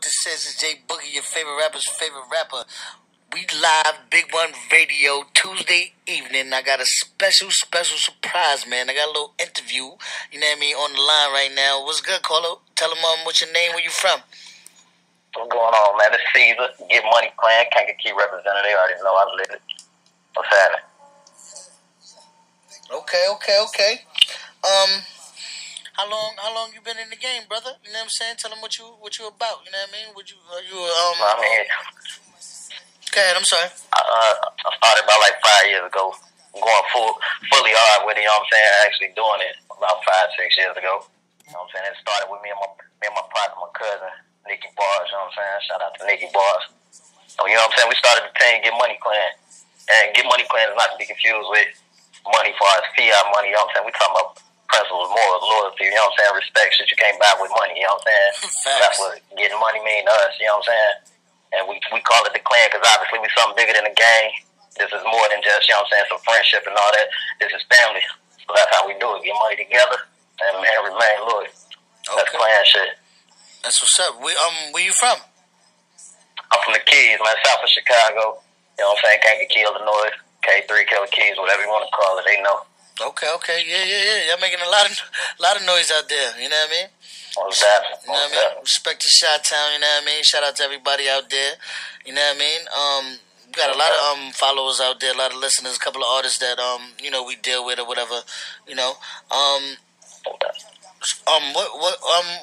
what this is. It's Jay Boogie, your favorite rapper's favorite rapper. We live, Big One Radio, Tuesday evening. I got a special surprise, man. I got a little interview, you know what I mean, on the line right now. What's good, Carlo? Tell them what's your name, where you from? What's going on, man? It's C-zar, Get Money Clan, Kankakee representative. They already know I live it. What's happening? Okay. How long you been in the game, brother? You know what I'm saying? Tell them what you about. You know what I mean? I mean, Go ahead. I'm sorry. I started about like 5 years ago, going fully hard with it. You know what I'm saying? Actually doing it about 5-6 years ago. You know what I'm saying? It started with me and my partner, my cousin, Nicky Bars. You know what I'm saying? Shout out to Nicky Bars. So, you know what I'm saying? We started the team Get Money Clan, and Get Money Clan is not to be confused with money for us fiat money. You know what I'm saying? We talking about principles, morals, loyalty. You know what I'm saying? Respect shit you can't buy with money. You know what I'm saying? That's what getting money mean to us. You know what I'm saying? And we call it the clan because obviously we something bigger than the gang. This is more than just, you know what I'm saying, some friendship and all that. This is family. So that's how we do it. Get money together and, man, remain loyal. That's clan shit. That's what's up. Where you from? I'm from the Keez, man, south of Chicago. You know what I'm saying? Kankakee, Illinois. K3, Killer Keez, whatever you want to call it. They know. Okay. Yeah. Y'all making a lot of noise out there. You know what I mean? Most definitely. You know what I mean? Respect to Chi-Town, you know what I mean? Shout out to everybody out there. You know what I mean? We got a lot of followers out there, a lot of listeners, a couple of artists that we deal with or whatever, you know.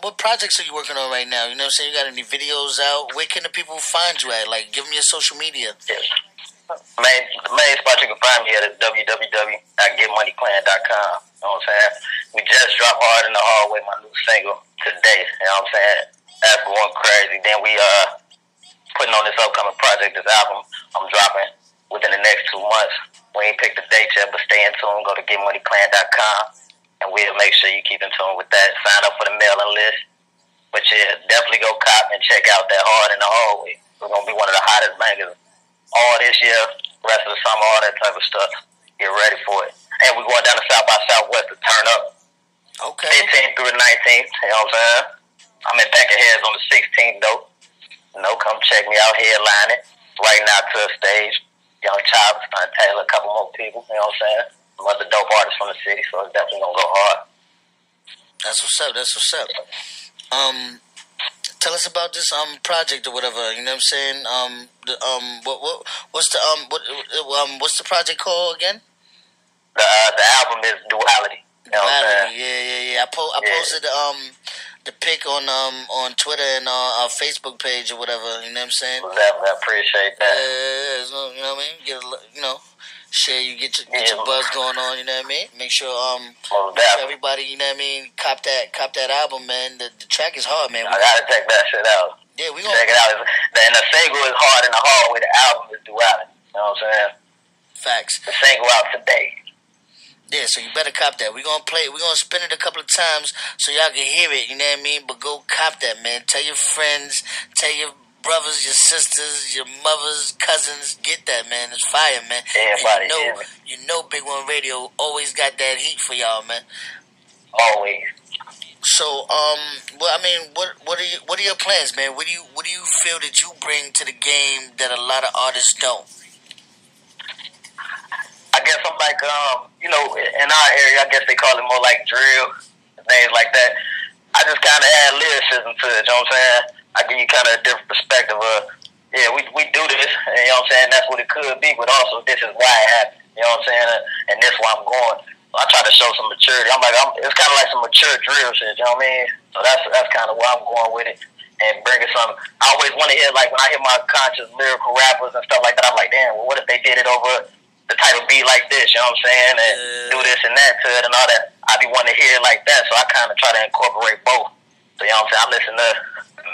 What projects are you working on right now? You know what I'm saying? You got any videos out? Where can the people find you at? Like, give them your social media. Yes. The main spot you can find me at is www.getmoneyclan.com. You know what I'm saying? We just dropped Hard in the Hallway, my new single, today. You know what I'm saying? That's going crazy. Then we putting on this upcoming project, this album I'm dropping within the next 2 months. We ain't picked the date yet, but stay in tune. Go to getmoneyclan.com, and we'll make sure you keep in tune with that. Sign up for the mailing list. But yeah, definitely go cop and check out that Hard in the Hallway. We're going to be one of the hottest bangers all this year, rest of the summer, all that type of stuff. Get ready for it. And we're going down to South by Southwest to turn up. Okay. 15th through the 19th, you know what I'm saying? I'm in Peckerheads on the 16th, though. You know, come check me out, headline it. Right now to a stage. Young Chops, Taylor, a couple more people, you know what I'm saying? Some other dope artists from the city, so it's definitely going to go hard. That's what's up. Tell us about this project or whatever. You know what I'm saying? What's the project called again? The album is Duality. You know Duality. Yeah. I posted the pic on Twitter and our Facebook page or whatever. You know what I'm saying? Definitely appreciate that. Yeah, you know what I mean? Share, you get your buzz going on, you know what I mean? Make sure everybody, you know what I mean, cop that album, man. The track is hard, man. I gotta check that shit out. Yeah, we gonna check it out. And the single is Hard in the Hallway. The album is Duality. You know what I'm saying? Facts. The single out today. Yeah, so you better cop that. We're gonna play it. We're gonna spin it a couple of times so y'all can hear it, you know what I mean? But go cop that, man. Tell your friends, tell your brothers, your sisters, your mothers, cousins, get that, man. It's fire, man. Everybody, you know Big One Radio always got that heat for y'all, man. Always. So, what are your plans, man? What do you feel that you bring to the game that a lot of artists don't? I guess I'm like, in our area, I guess they call it more like drill, things like that. I just kind of add lyricism to it, you know what I'm saying? I give you kind of a different perspective of, we do this, and, you know what I'm saying? That's what it could be, but also this is why it happened, you know what I'm saying? And this is why I'm going. So I try to show some maturity. It's kind of like some mature drill shit, you know what I mean? So that's kind of where I'm going with it, and bringing some. I always want to hear, like, when I hear my conscious lyrical rappers and stuff like that, I'm like, damn, well, what if they did it over the type of beat like this, you know what I'm saying? And do this and that to it and all that. I be wanting to hear it like that, so I kind of try to incorporate both. So, you know what I'm saying? I listen to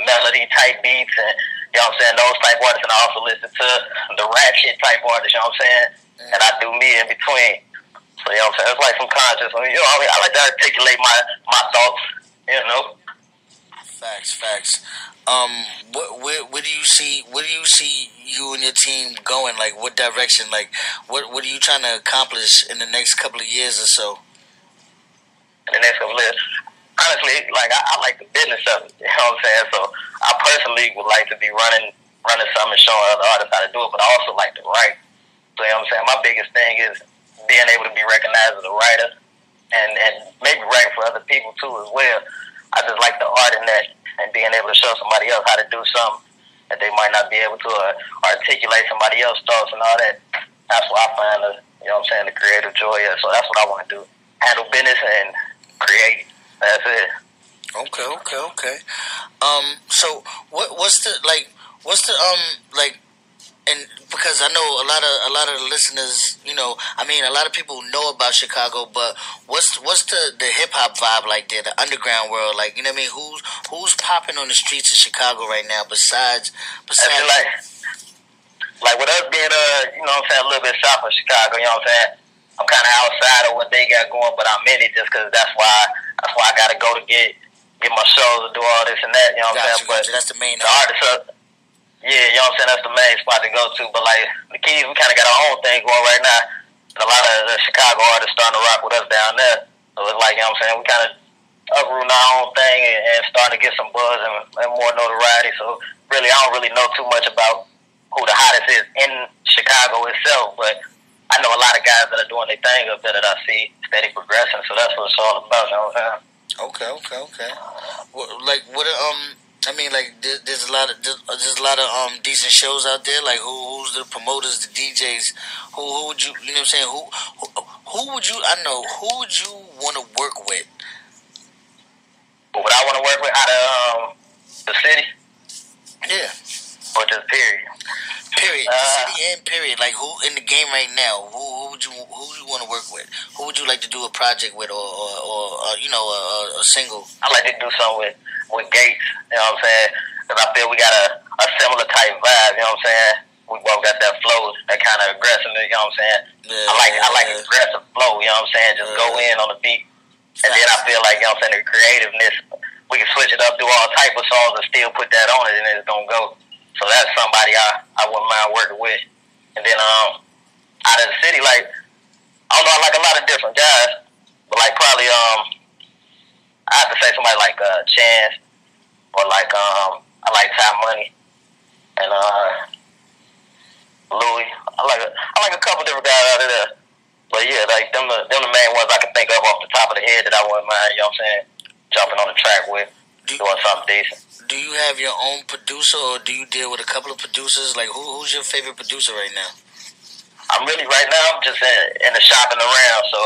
melody type beats and, you know what I'm saying, those type artists, and I also listen to the rap shit type artists, you know what I'm saying? And I do me in between. So, you know what I'm saying? It's like some conscious, you know, I like to articulate my thoughts, you know? Facts. Where do you see you and your team going? Like, what direction? Like, what are you trying to accomplish in the next couple of years or so? In the next couple of years, honestly, like I like the business of it. You know what I'm saying? So I personally would like to be running something and showing other artists how to do it, but I also like to write. So you know what I'm saying? My biggest thing is being able to be recognized as a writer and maybe writing for other people too as well. I just like the art in that and being able to show somebody else how to do something that they might not be able to, or articulate somebody else's thoughts and all that. That's why I find the, you know what I'm saying, the creative joy is. So that's what I want to do. Handle business and create. That's it. Okay. So what's the like, and because I know a lot of the listeners, you know, I mean, a lot of people know about Chicago, but what's the hip hop vibe like there, the underground world, like, you know what I mean? Who's popping on the streets of Chicago right now besides like with us being you know what I'm saying, a little bit south of Chicago, you know what I'm saying? I'm kind of outside of what they got going, but I'm in it just because that's why I got to go to get my shows and do all this and that, you know what I'm saying? But that's the main artists. Yeah, you know what I'm saying? That's the main spot to go to. But, like, the Keez, we kind of got our own thing going right now. And a lot of the Chicago artists starting to rock with us down there. So it's like, you know what I'm saying? We kind of uprooting our own thing and starting to get some buzz and more notoriety. So, really, I don't really know too much about who the hottest is in Chicago itself. But I know a lot of guys that are doing their thing up there that I see steady progressing. So that's what it's all about, you know what I'm saying? Okay. Well, like, what, I mean, like, there's a lot of decent shows out there. Like, who's the promoters, the DJs? Who would you know what I'm saying? Who would you want to work with? Who would I want to work with out of the city? Yeah. Or just period? Period. City and period. Like, who in the game right now? Who would you want to work with? Who would you like to do a project with, or you know, a single? I like to do something with Gates. You know what I'm saying? Because I feel we got a similar type vibe. You know what I'm saying? We both got that flow, that kind of aggressive. You know what I'm saying? Yeah, I like aggressive flow. You know what I'm saying? Just go in on the beat, and then I feel like, you know what I'm saying, the creativeness, we can switch it up, do all type of songs, and still put that on it, and it's gonna go. So that's somebody I wouldn't mind working with. And then out of the city, like, I don't know, I like a lot of different guys, but like probably I have to say somebody like Chance, or like I like Ty Money and Louis. I like a couple different guys out of there. But yeah, like them the main ones I can think of off the top of the head that I wouldn't mind, you know what I'm saying, jumping on the track with, doing something decent. Do you have your own producer, or do you deal with a couple of producers? Like, who's your favorite producer right now? I'm just in the shopping around. So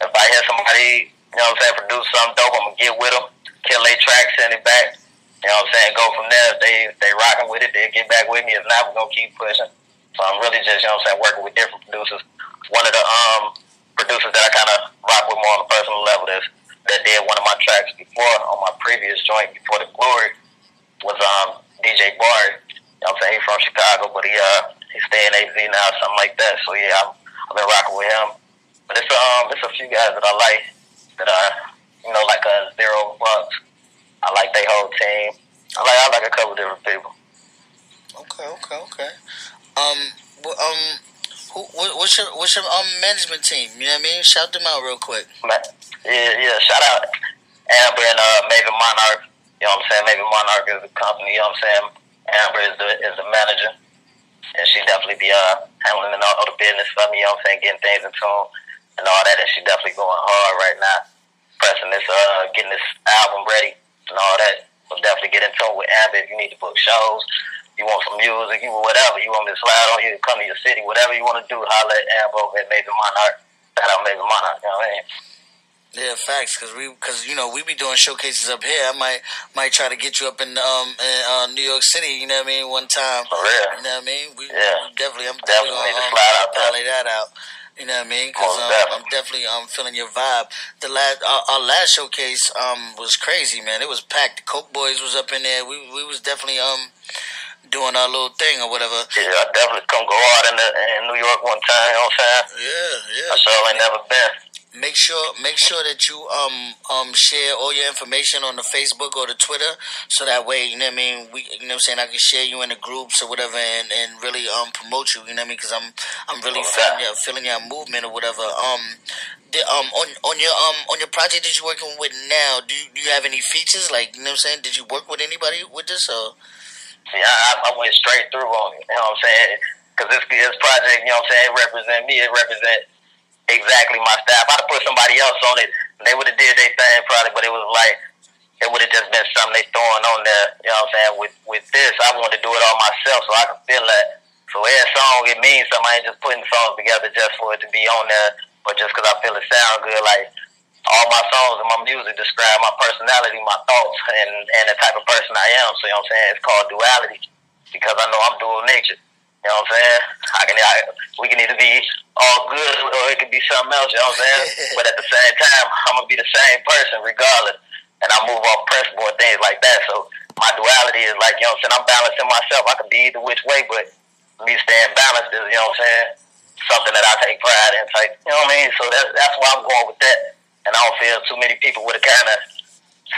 if I hear somebody, you know what I'm saying, produce something dope, I'm gonna get with them, kill their track, send it back. You know what I'm saying? Go from there. If they rocking with it, they'll get back with me. If not, we're gonna keep pushing. So I'm really just, you know what I'm saying, working with different producers. One of the producers that I kind of rock with more on a personal level that did one of my tracks before on my previous joint before the Glory was DJ Barry. You know what I'm saying? He's from Chicago, but he's staying in AZ now, something like that. So yeah, I've been rocking with him. But it's a few guys that I like that are, you know, like Zero Bucks. I like their whole team. I like a couple different people. Okay. What's your management team? You know what I mean? Shout them out real quick. Yeah. Shout out Amber and Maven Monarch. You know what I'm saying? Maven Monarch is the company. You know what I'm saying? Amber is the manager, and she definitely be handling all the business for me. You know what I'm saying? Getting things in tune and all that. And she definitely going hard right now, pressing this, getting this album ready and all that. So definitely get in tune with Amber if you need to book shows. You want some music, you whatever. You want me to slide on you, come to your city, whatever you want to do, holler at Amber over at Maven Monarch. Shout out Maven Monarch. You know what I mean? Yeah, facts. Because you know we be doing showcases up here. I might try to get you up in New York City. You know what I mean? One time. For real. You know what I mean? We definitely. I'm definitely gonna parlay that out. You know what I mean? Because I'm definitely feeling your vibe. Our last showcase was crazy, man. It was packed. The Coke Boys was up in there. We was definitely doing our little thing or whatever. Yeah, I definitely come go out in New York one time. You know what I'm saying? Yeah. I sure ain't never been. make sure that you share all your information on the Facebook or the Twitter, so that way, you know what I mean, we, you know what I'm saying, I can share you in the groups or whatever, and really promote you, you know what I mean, because I'm really feeling your movement or whatever. On your project that you're working with now, do you have any features, like, you know what I'm saying? Did you work with anybody with this, or? See, I went straight through on it. You know what I'm saying? Because this project, you know what I'm saying, it represent me. It represent exactly my style. If I'd have put somebody else on it, they would have did their thing probably, but it was like, it would have just been something they throwing on there. You know what I'm saying? With this, I wanted to do it all myself so I could feel that. So every song, it means something. I ain't just putting songs together just for it to be on there, but just because I feel it sound good. Like, all my songs and my music describe my personality, my thoughts, and the type of person I am. So, you know what I'm saying? It's called Duality because I know I'm dual nature. You know what I'm saying? We can either be all good or it could be something else, you know what I'm saying? But at the same time, I'm going to be the same person regardless. And I move off principle and things like that. So my duality is like, you know what I'm saying, I'm balancing myself. I can be either which way, but me staying balanced is, you know what I'm saying, something that I take pride in. Like, you know what I mean? So that's why I'm going with that. And I don't feel too many people would have kind of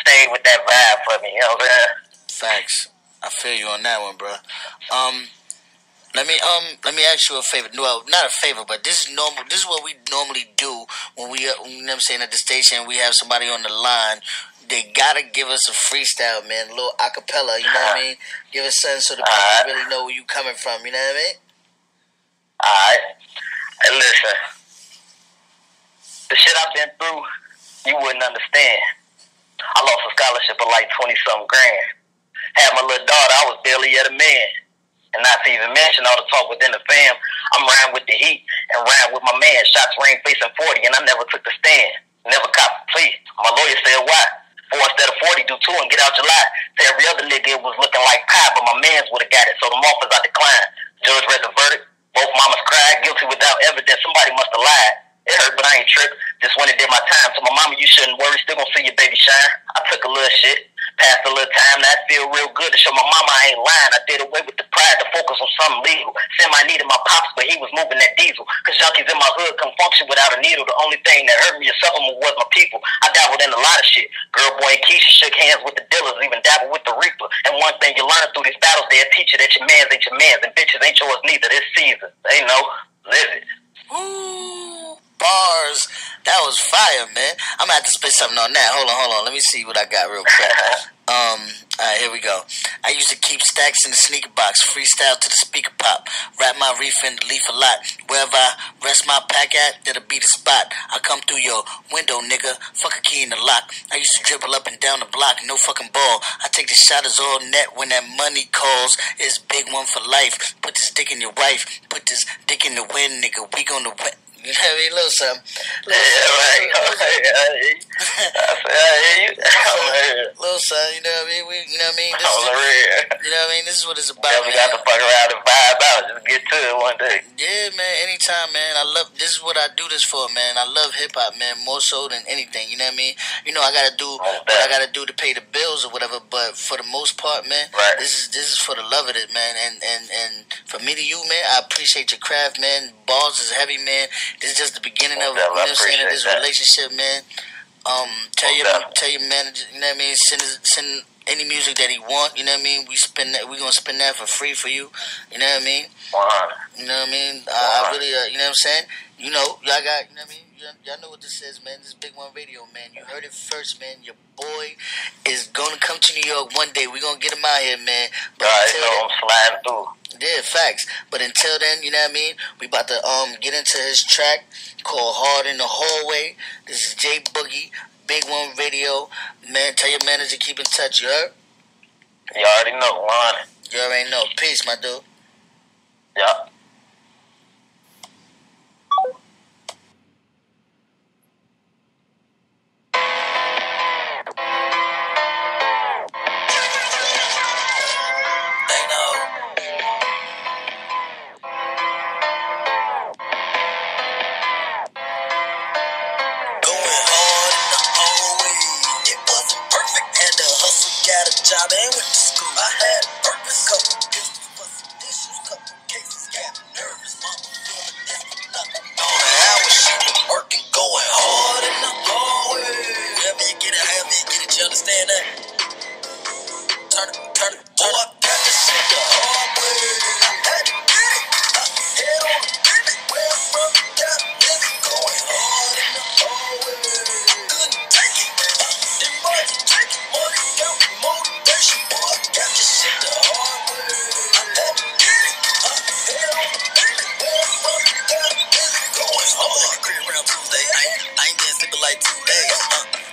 stayed with that vibe for me, you know what I'm saying? Facts. I feel you on that one, bro. Let me ask you a favor. Well, not a favor, but this is normal. This is what we normally do when we, you know what I'm saying, at the station. We have somebody on the line. They gotta give us a freestyle, man, a little acapella. You know what I mean? Give us something so the people really know where you coming from. You know what I mean? All right. Hey, listen. The shit I've been through, you wouldn't understand. I lost a scholarship of like 20-something grand. Had my little daughter, I was barely yet a man. And not to even mention all the talk within the fam, I'm riding with the heat and riding with my man. Shots rang facing 40 and I never took the stand. Never copped the plea. My lawyer said, why? 4 instead of 40, do 2 and get out July. To every other nigga, it was looking like pie, but my mans would have got it, so the offers I declined. Judge read the verdict. Both mamas cried, guilty without evidence. Somebody must have lied. It hurt, but I ain't tripped. Just when it did my time. To my mama, you shouldn't worry. Still gonna see your baby shine. I took a little shit. Passed a little time, that feel real good to show my mama I ain't lying. I did away with the pride to focus on something legal. Semi needed my pops, but he was moving that diesel. Cause junkies in my hood couldn't function without a needle. The only thing that hurt me or some of them was my people. I dabbled in a lot of shit. Girl, boy, and Keez shook hands with the dealers, even dabbled with the reaper. And one thing you learn through these battles, they'll teach you that your mans ain't your mans, and bitches ain't yours neither. This season, they know, live it. Ooh, bars. That was fire, man. I'm gonna have to spit something on that. Hold on. Let me see what I got real quick. Alright, here we go. I used to keep stacks in the sneaker box, freestyle to the speaker pop, wrap my reef in the leaf a lot. Wherever I rest my pack at, that'll be the spot. I come through your window, nigga, fuck a key in the lock. I used to dribble up and down the block, no fucking ball. I take the shot as all net when that money calls. It's big one for life. Put this dick in your wife, put this dick in the wind, nigga, we gonna win. You know what I mean? Little something. Yeah, right. Little son, you know what I mean? You know what I mean? You know what I mean? This is what it's about. Yeah, we got to fuck around and vibe out. Just get to it one day. Yeah, man. Anytime, man. This is what I do this for, man. I love hip hop, man, more so than anything. You know what I mean? You know, I gotta do what I gotta do to pay the bills or whatever. But for the most part, man, this is for the love of it, man. And for me to you, man, I appreciate your craft, man. Balls is heavy, man. This is just the beginning of, you know what I'm saying, of this relationship, man. Tell your manager, you know what I mean, send any music that he want, you know what I mean. We gonna spend that for free for you, you know what I mean. You know what I mean. I really, you know what I'm saying. You know, y'all got, you know what I mean. Y'all know what this is, man. This is Big One Radio, man. You heard it first, man. Your boy is gonna come to New York one day. We gonna get him out here, man. But I'm sliding through. Yeah, facts. But until then, you know what I mean? We about to get into his track called Hard in the Hallway. This is J Boogie, Big One Radio. Man, tell your manager keep in touch, you heard? You already know, man. You already know. Peace, my dude. Yeah. Job and went to school. I had a purpose, couple pistols, for some dishes, couple cases, got me nervous. Mama feeling this, nothing on the hours, she been working, going hard. turn it. Boy, I got this shit the hard way. I had to get it. Head on the limit. Where I'm from, got living going hard in the hallway. Couldn't take it. Them boys take it. Money got me motivation. Boy, I got this shit the hard way. I had to get it. Head on the limit. Where I'm from, got living going hard. Crib around Tuesday. I ain't been sleeping like 2 days.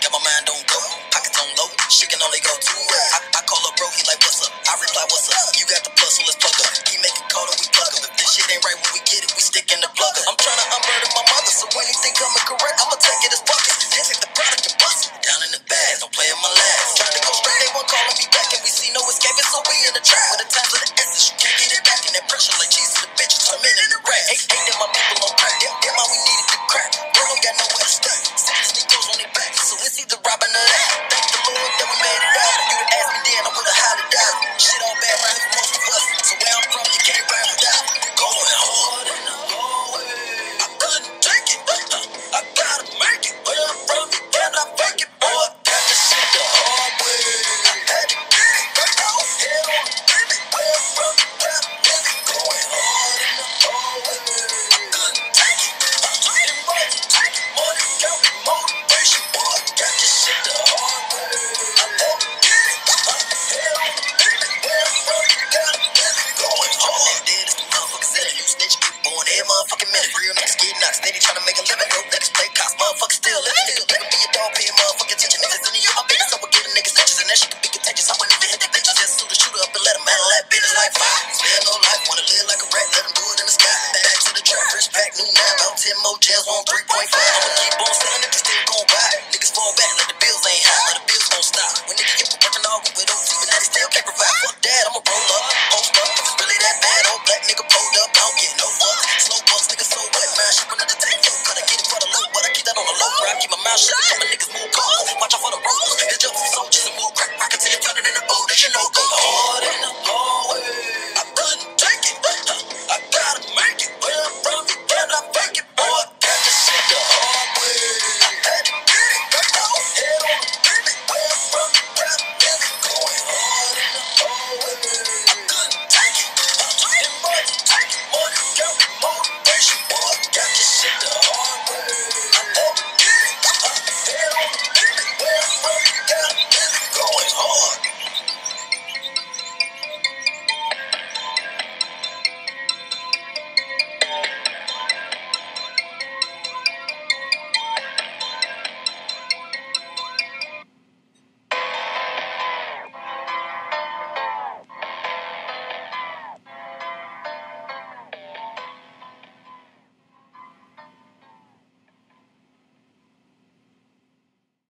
Got my mind on go. Pockets on low. She can only go 2 ways. I call up bro, he like, what's up? I reply, what's up? You got the plus, so let's plug up. He make it call and we plug up. If this shit ain't right when we get it, we stick in the plug up. I'm tryna unburden my mother, so when you think I'm incorrect, I'ma take it as bucket. Then take the product and bust it down in the bags. Don't play in my last. Trying to go straight, they won't calling me back, and we see no escaping, so we in the trap. With the times of the essence, you can't get it back. And that pressure like cheese to the bitches, turn men in the rat. Hate that my people on crack. Damn how we needed to crack. Bro, don't got nowhere to stay. Six niggas on their back, so it's either robbing or that. Thank the Lord that we made it out. You would ask me then, I would've hollered out. Shit all bad right for most of us. So where I'm from, you can't ride without. Going hard in the hallway. I couldn't take it. I gotta make it. Where I'm from, you cannot fake it. Boy, I got this shit the hard way. I had to get it. Head on the limit. Where I'm from, you gotta live it. Going hard in the hallway. I couldn't take it. Them boys take it. Money got me motivation. Boy, I got this shit the hard way. I had to get it. Head on the limit. Where I'm from, you gotta live it. Going hard. Dead is the motherfuckers that you snitch. Get born every motherfucking minute. Real niggas get knocked. Steady tryna make a living. Dope niggas play cops. Motherfuckers still living. Let me be a dog paying motherfucking attention. Niggas in the year, my business. I would get a nigga stitches. And that shit could be contagious. I wouldn't even hit the bitches. Just sue the shooter up and let him handle that business like fire. Spare no life. Wanna live like a rat. Let him do it in the sky. Back to the trap. Fresh pack. New nine. About 10 more jails. On 3.5. I'ma keep on selling. Niggas still gon' buy. Niggas fall back. Like the bills ain't high. Like the bills gon' stop. When niggas get to working all with OT. But now they still can't provide. Fuck that. I'ma roll up. Post up. If it's really that bad. Old black nigga pulled up. I don't get no fuck. Slow bucks. Niggas so wet. Man, shipping at the tank. Yo, gotta get it for the low. But I keep that on the low. I keep my mouth shut. Till my niggas move cold. Watch out for the rules. It's just some soldiers and move crack. Rockets in the turning in the boat. That you know go hard.